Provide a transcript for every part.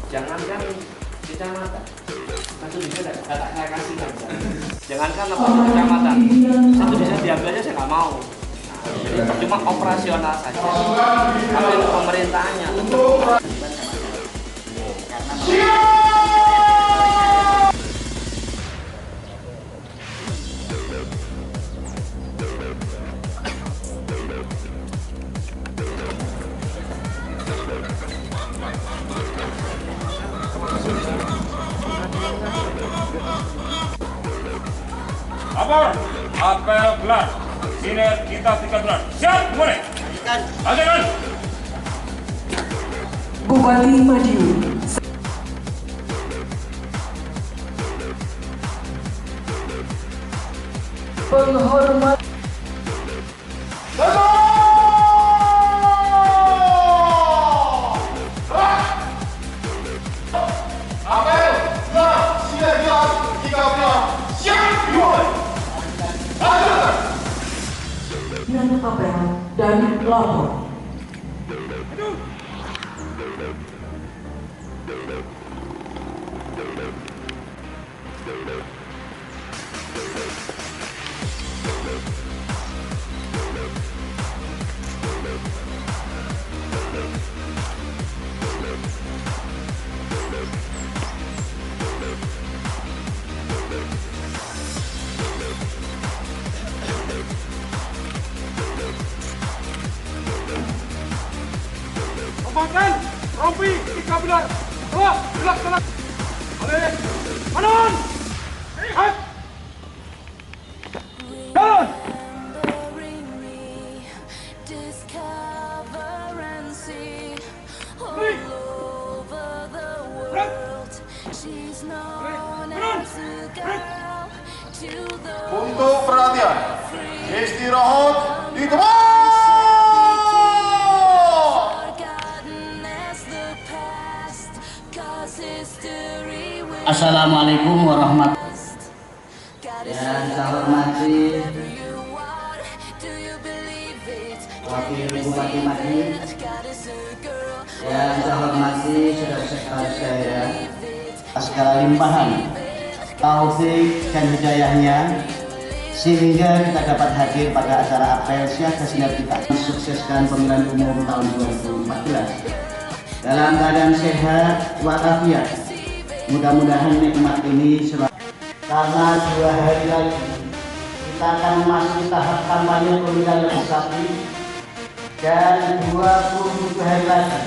Jangankan kecamatan, satu bisa saya kasih kan. Jangankan apa kecamatan, satu bisa diambil aja saya nggak mau. Nah, jadi cuma operasional saja. Kalau itu pemerintahnya untuk apel gelar sinergitas 3 bulan. Siap, mulai. Lanjutkan. Bupati Madiun. Penghormat. Apel gelar sinergitas 3 bulan. Siap, dimulai. Yang apel dan lapor. Makan rompi 3 bulan. Dilaksanakan. Oleh Manon. Lihat. Jalan. Untuk perhatian, istirahat di tempat. Assalamualaikum warahmatullahi wabarakatuh. Yang saya hormati Wakil Bupati Madiun, yang saya hormati saudara-saudara saya, segala limpahan taufik dan hidayahnya sehingga kita dapat hadir pada acara apel siaga sinergitas mensukseskan pemilihan umum tahun 2014 dalam keadaan sehat walafiat. Mudah-mudahan nikmat ini selalu, karena 2 hari lagi kita akan masuk tahap kampanye pemilihan legislatif dan 27 hari lagi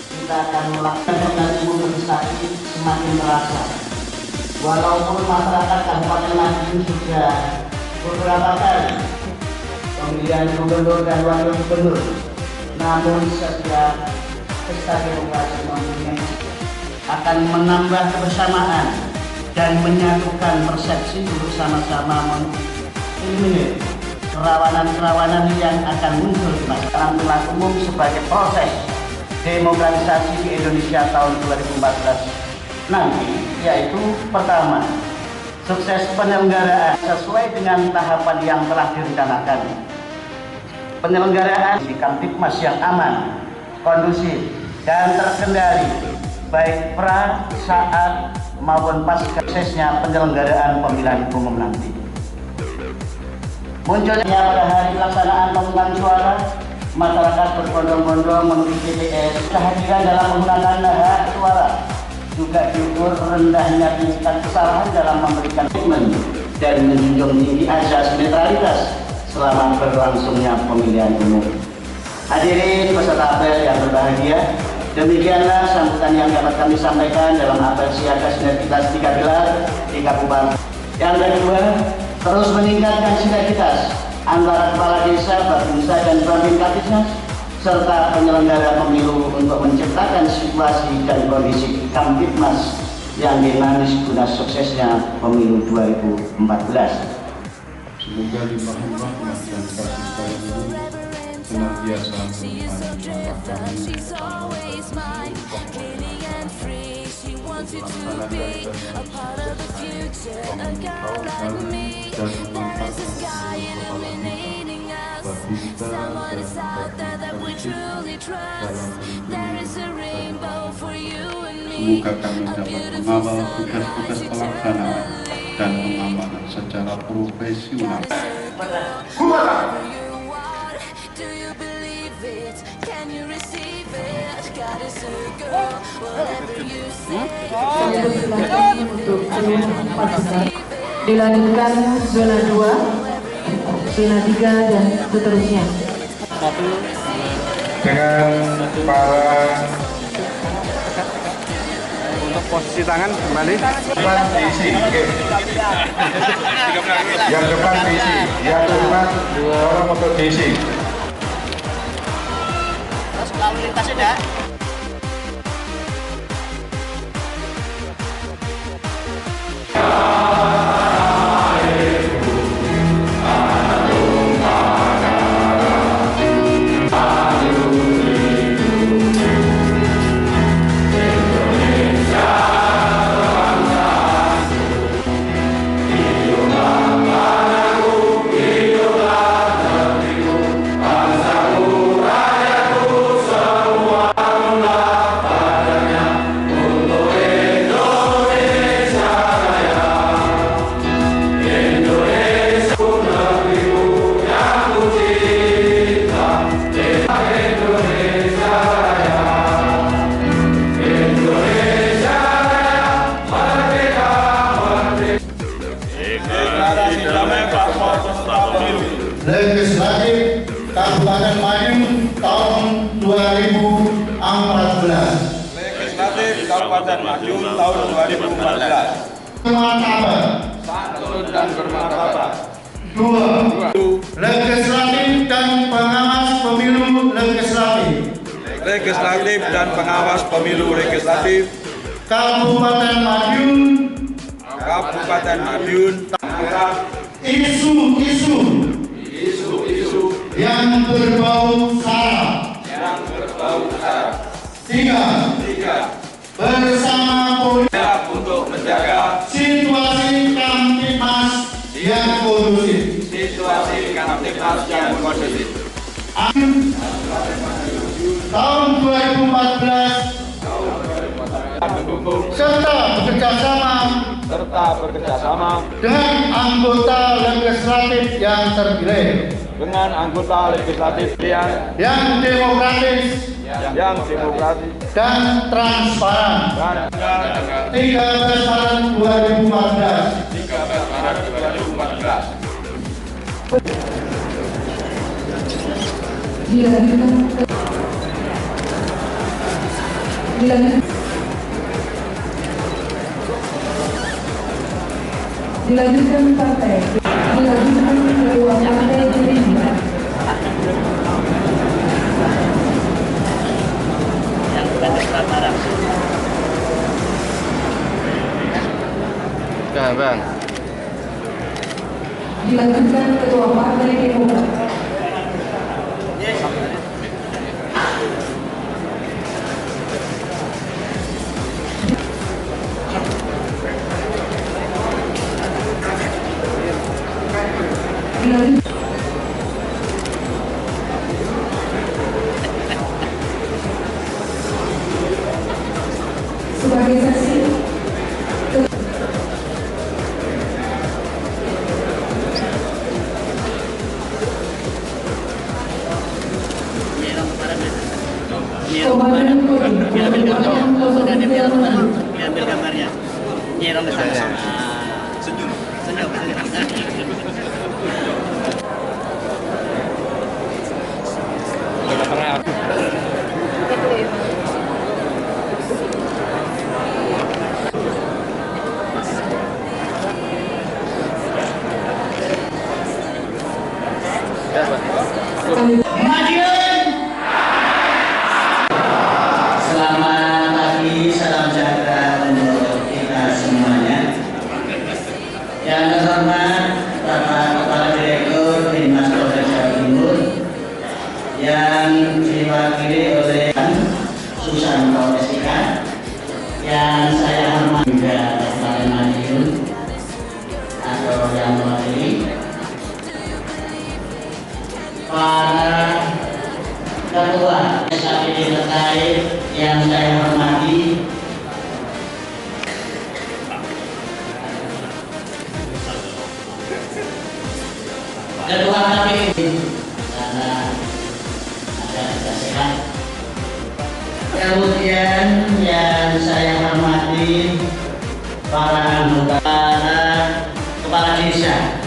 kita akan melakukan pemilihan umum legislatif semakin terasa. Walaupun masyarakat Kabupaten Madiun sudah beberapa kali pemilihan gubernur dan wakil gubernur, namun setiap pesta demokrasi mempunyai akan menambah kebersamaan dan menyatukan persepsi untuk sama-sama mengeliminir kerawanan-kerawanan yang akan muncul di masyarakat pemilihan umum sebagai proses demokratisasi di Indonesia tahun 2014 nanti, yaitu pertama, sukses penyelenggaraan sesuai dengan tahapan yang telah direncanakan. Penyelenggaraan di Kamtibmas yang aman, kondusif, dan terkendali baik pra, saat, maupun pasca suksesnya penyelenggaraan pemilihan umum nanti. Munculnya pada hari pelaksanaan pemungutan suara, masyarakat berbondong-bondong menuju TPS. Kehadiran dalam menggunakan hak suara juga diukur rendahnya tingkat kesalahan dalam memberikan komitmen dan menjunjung tinggi azas netralitas selama berlangsungnya pemilihan umum. Hadirin peserta apel yang berbahagia, demikianlah sambutan yang dapat kami sampaikan dalam apel siaga sinergitas 3 gelar di Kabupaten. Yang kedua, terus meningkatkan sinergitas antara kepala desa, Babinsa dan Babin Kaptisnas serta penyelenggara pemilu untuk menciptakan situasi dan kondisi Kamtibmas yang dinamis guna suksesnya pemilu 2014. Semoga limpahan rahmat dan kasih sayang ini senantiasa semoga kami dapat mengawal tugas-tugas pelaksanaan dan pengamanan secara profesional. Untuk seluruh pasukan dilanjutkan zona 2, zona 3 dan seterusnya. Dengan para Untuk posisi tangan kembali. depan diisi, yang depan diisi, yang depan tolong untuk diisi. Lalu lintas sudah. Legislatif Kabupaten Madiun tahun 2014. Legislatif Kabupaten Madiun tahun 2014. Bermartabat. Dan bermartabat. 2. Legislatif dan pengawas pemilu legislatif. Legislatif dan pengawas pemilu legislatif Kabupaten Madiun. Kabupaten Madiun. Isu-isu yang berbau sara. 3. Bersama polisi Untuk menjaga situasi Kamtibmas yang kondusif. situasi Kamtibmas yang kondusif. Tahun 2014 serta bekerjasama dengan anggota legislatif yang terpilih yang demokratis dan transparan. 13 Maret 2014. Dilanjutkan partai, dilanjutkan ketua partai Gerindra. Bang. Dilanjutkan ketua partai Demokrat. Sebagai saksi Komandan Kodim Ambil gambarnya. Nyerong ke sana. Senyum. Selamat pagi, salam sejahtera untuk kita semuanya. Yang terhormat Bapak Kepala Direktur Dinas Polda Jawa Timur, yang diwakili oleh Susanto SK, yang saya hormati juga Kabupaten Madiun atau yang mewakili para ketua SAPD terkait yang saya hormati, Ketua KPU karena ada tidak sehat. Kemudian yang saya hormati para anggota, kepala desa,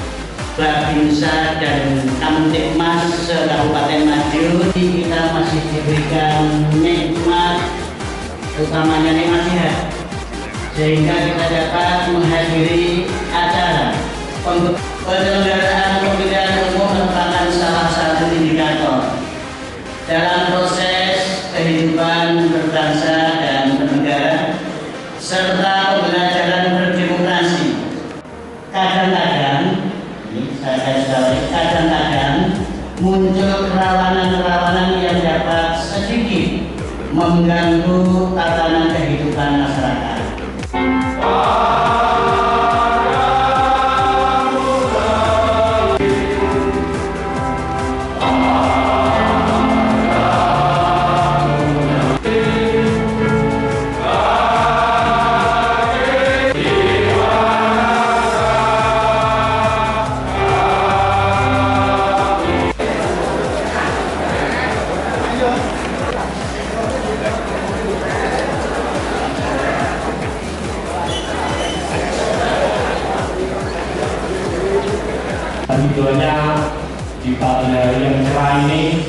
Babinsa dan Kamtibmas Kabupaten Madiun. Kita masih diberikan nikmat, utamanya nikmat sehat, sehingga kita dapat menghadiri acara. Penyelenggaraan pemilihan umum merupakan salah satu indikator dalam proses kehidupan berbangsa dan bernegara serta pembelajaran berdemokrasi. Kadang-kadang muncul kerawanan-kerawanan yang dapat sedikit mengganggu tatanan kehidupan masyarakat. Tentunya di pagi hari yang cerah ini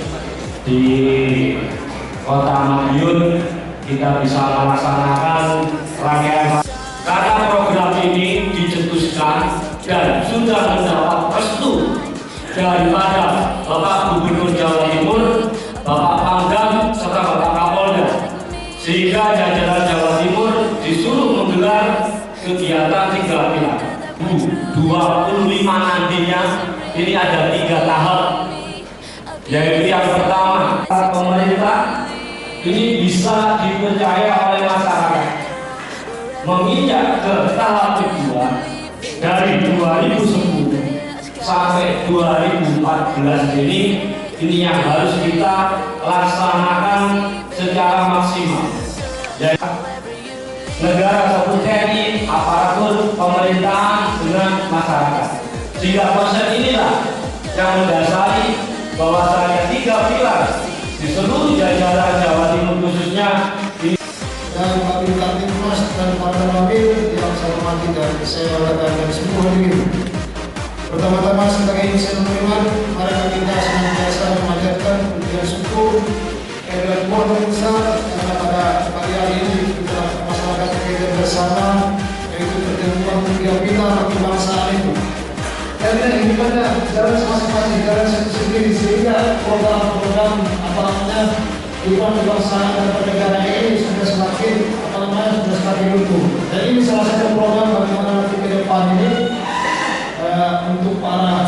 di Kota Madiun kita bisa melaksanakan rangkaian karena program ini dicetuskan dan sudah mendapat restu daripada Bapak Gubernur Jawa Timur, Bapak Pangdam serta Bapak Kapolda, sehingga jajaran Jawa Timur disuruh menggelar kegiatan 3 pilar. 25 nantinya ini ada 3 tahap, yaitu yang pertama, pemerintah ini bisa dipercaya oleh masyarakat menginjak ke tahap kedua dari 2010 sampai 2014 ini yang harus kita laksanakan secara maksimal. Jadi, negara seperti TNI, aparatur pemerintahan dengan masyarakat. Sehingga konsep inilah yang mendasari bahwasanya 3 pilar di seluruh jajaran Jawa Timur khususnya dan Bapak Kamtibmas dan para wakil yang saya hormati dan saya banggakan semua hadirin. Pertama-tama sebagai insan beriman, mari kita senantiasa memanjatkan pujian syukur kepada Tuhan Yang Esa karena pada pagi hari ini kita masyarakat kita bersama, yaitu pertemuan 3 pilar kebangsaan itu. Karena ini pada jalan masing-masing, jalan sendiri, sehingga program-program kehidupan kebangsaan dan bernegara ini sudah semakin sudah semakin utuh. Dan ini salah satu program bagaimana nanti ke depan ini untuk para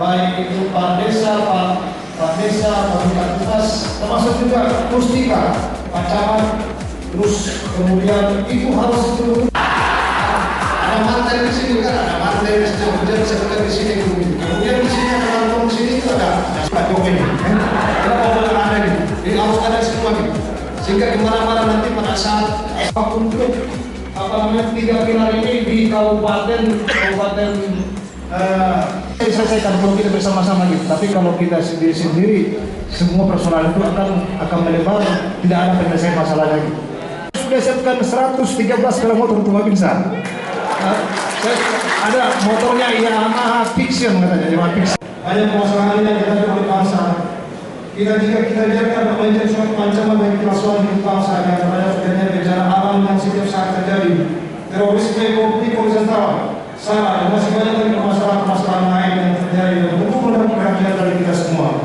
baik itu Pak Desa, Pak Kamtibmas, termasuk juga Pustika, Pak Camat, terus kemudian itu harus itu ada mantan di sini kan, ada mantan di sini, kemudian sebelah di sini, kemudian di sini ada kantong di sini itu ada Pak Jokowi, ada gitu. Jadi harus ada semua gitu. Sehingga kemana-mana nanti pada saat untuk 3 pilar ini di kabupaten diselesaikan kalau kita bersama-sama gitu. Tapi kalau kita sendiri semua persoalan itu akan melebar, tidak ada penyelesaian masalah lagi. Sudah siapkan 113 sepeda motor untuk Babinsa. Ada motornya Yamaha Fiction katanya, Yamaha Fiction. Banyak permasalahan yang kita oleh bangsa. Kita jaga menjadi suatu ancaman bagi kelangsungan hidup bangsa yang terhadap bencana alam yang setiap saat terjadi, terorisme, konflik horizontal, SARA, dan masih banyak lagi permasalahan lain yang terjadi dan membutuhkan perhatian dari kita semua.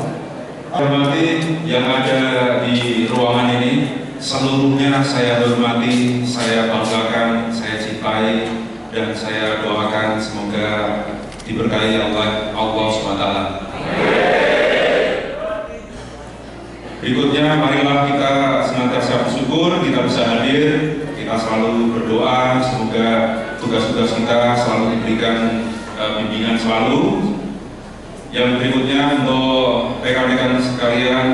Hormati yang ada di ruangan ini, seluruhnya saya hormati, saya banggakan, saya cintai, dan saya doakan semoga diberkahi Allah SWT. Berikutnya, marilah kita senantiasa bersyukur, kita bisa hadir, kita selalu berdoa, semoga tugas-tugas kita selalu diberikan bimbingan selalu. Yang berikutnya, untuk rekan-rekan sekalian,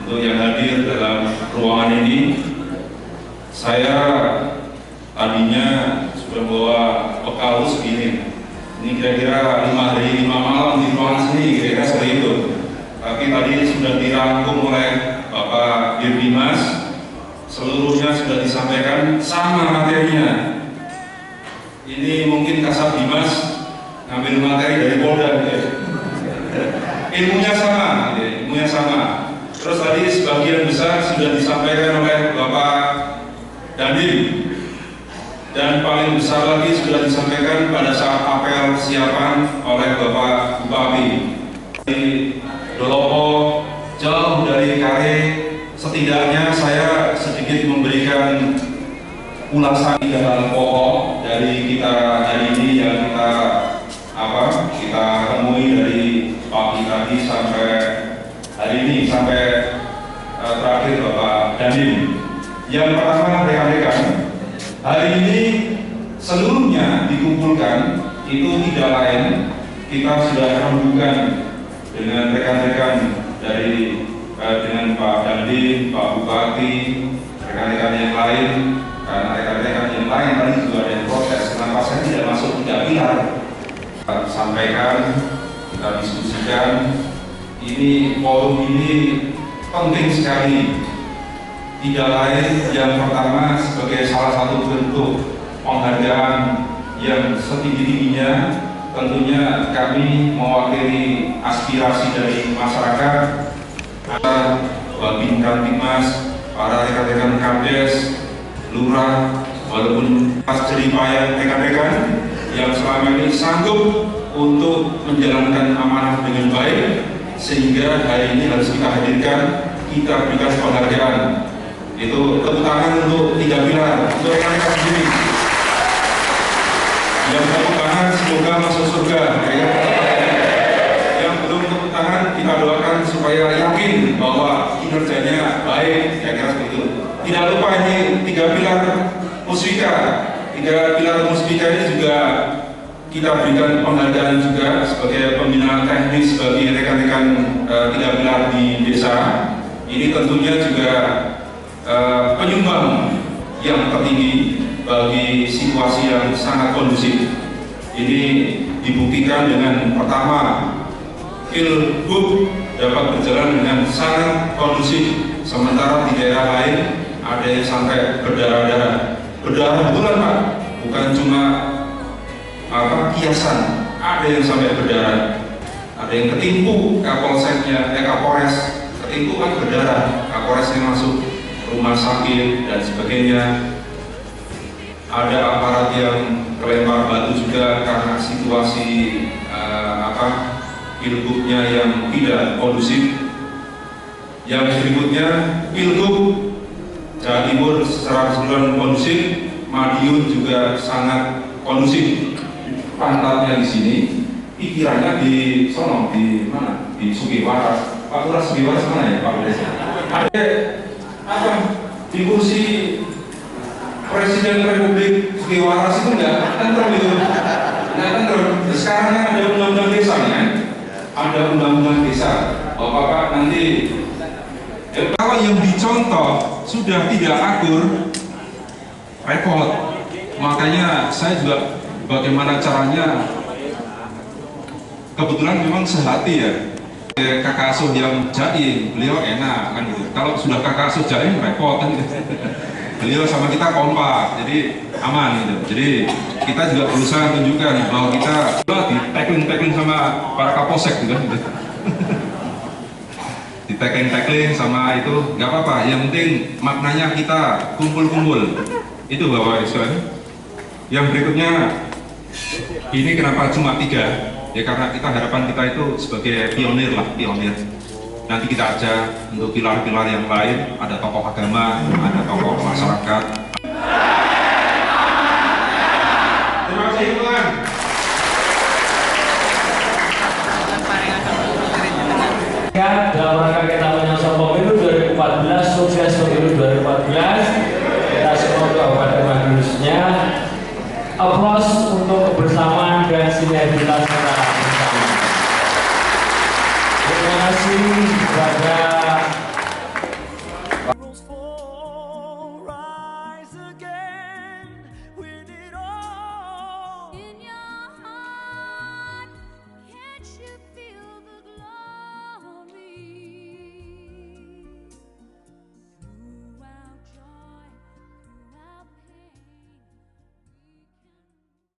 untuk yang hadir dalam ruangan ini, saya tadinya sudah bawa bekal segini. Ini Ini kira-kira 5 hari 5 malam di ruangan sini, kira-kira seperti itu. Tapi tadi sudah dirangkum oleh Bapak Dirdimas, seluruhnya sudah disampaikan sama materinya. Ini mungkin Kasat Dimas ngambil materi dari Polda, gitu. Ilmunya sama, gitu. Ilmunya sama. Terus tadi sebagian besar sudah disampaikan oleh Bapak Dandim, dan paling besar lagi sudah disampaikan pada saat apel siapan oleh Bapak Bupati. Di Dolopo, jauh dari Kare, setidaknya saya sedikit memberikan ulasan dalam pokok dari kita hari ini yang kita temui dari pagi tadi sampai hari ini sampai terakhir Bapak Dandim. Yang pertama, rekan-rekan, hari ini seluruhnya dikumpulkan itu tidak lain, kita sudah rembukan dengan rekan-rekan dari dengan Pak Dandim, Pak Bupati, rekan-rekan yang lain, karena rekan-rekan yang lain tadi juga ada yang protes kenapa saya tidak masuk 3 pilar. Kita sampaikan, kita diskusikan, ini forum ini penting sekali. Tidak lain, yang pertama sebagai salah satu bentuk penghargaan yang setinggi-tingginya, tentunya kami mewakili aspirasi dari masyarakat, para Babin Kamtibmas, para rekan-rekan Kades, Lurah, walaupun pas jeripaya rekan-rekan yang selama ini sanggup untuk menjalankan amanah dengan baik, sehingga hari ini harus kita hadirkan, kita berikan penghargaan. Itu tepuk tangan untuk 3 pilar, untuk rekan-rekan sendiri. Yang tepuk tangan semoga masuk surga. Yang belum tepuk tangan kita doakan supaya yakin bahwa kinerjanya baik, kira-kira seperti itu. Tidak lupa ini 3 pilar Musbika. 3 pilar Musbika ini juga kita berikan penghargaan juga sebagai pembina teknis bagi rekan-rekan 3 pilar di desa. Ini tentunya juga penyumbang yang tertinggi bagi situasi yang sangat kondusif. Ini dibuktikan dengan pertama, Pilgub dapat berjalan dengan sangat kondusif, sementara di daerah lain ada yang sampai berdarah-darah. Berdarah betulan Pak, bukan cuma kiasan, ada yang sampai berdarah. Ada yang ketimpu kapolseknya, Kapolres, ketimpu kan berdarah, Kapolresnya masuk rumah sakit dan sebagainya. Ada aparat yang kelempar batu juga karena situasi pilgubnya yang tidak kondusif. Yang berikutnya, pilgub Jawa Timur secara keseluruhan kondusif, Madiun juga sangat kondusif. Pantatnya di sini, pikirannya di sono, di mana? Di Sugiwaras. Pak Lurah Sugiwaras mana ya Pak Desa? Ada di kursi Presiden Republik Sugiwaras itu enggak tentrem itu, enggak tentrem. Sekarang kan ada undang-undang desa kan, ada undang-undang desa. Bapak nanti kalau yang dicontoh sudah tidak akur, repot. Makanya saya juga bagaimana caranya, kebetulan memang sehati ya. Kakak asuh yang jaim, beliau enak kan gitu. Kalau sudah kakak asuh jaim repot kan gitu. Beliau sama kita kompak, jadi aman gitu. Jadi kita juga berusaha menunjukkan bahwa kita di tackling sama para kapolsek juga gitu. Di tackling sama itu nggak apa-apa. Yang penting maknanya kita kumpul-kumpul. Itu Bapak Ibu. Yang berikutnya, ini kenapa cuma 3? Ya karena kita harapan kita itu sebagai pionir lah, pionir. Nanti kita ajak untuk pilar-pilar yang lain, ada tokoh agama, ada tokoh masyarakat. Terima kasih Tuhan. Ya, dalam rangka kita menyosong pemilu 2014, sukses pemilu 2014. Kita semua Kabupaten Madiunnya. Aplaus untuk kebersamaan dan sinergitas kita bersama. Terima kasih kepada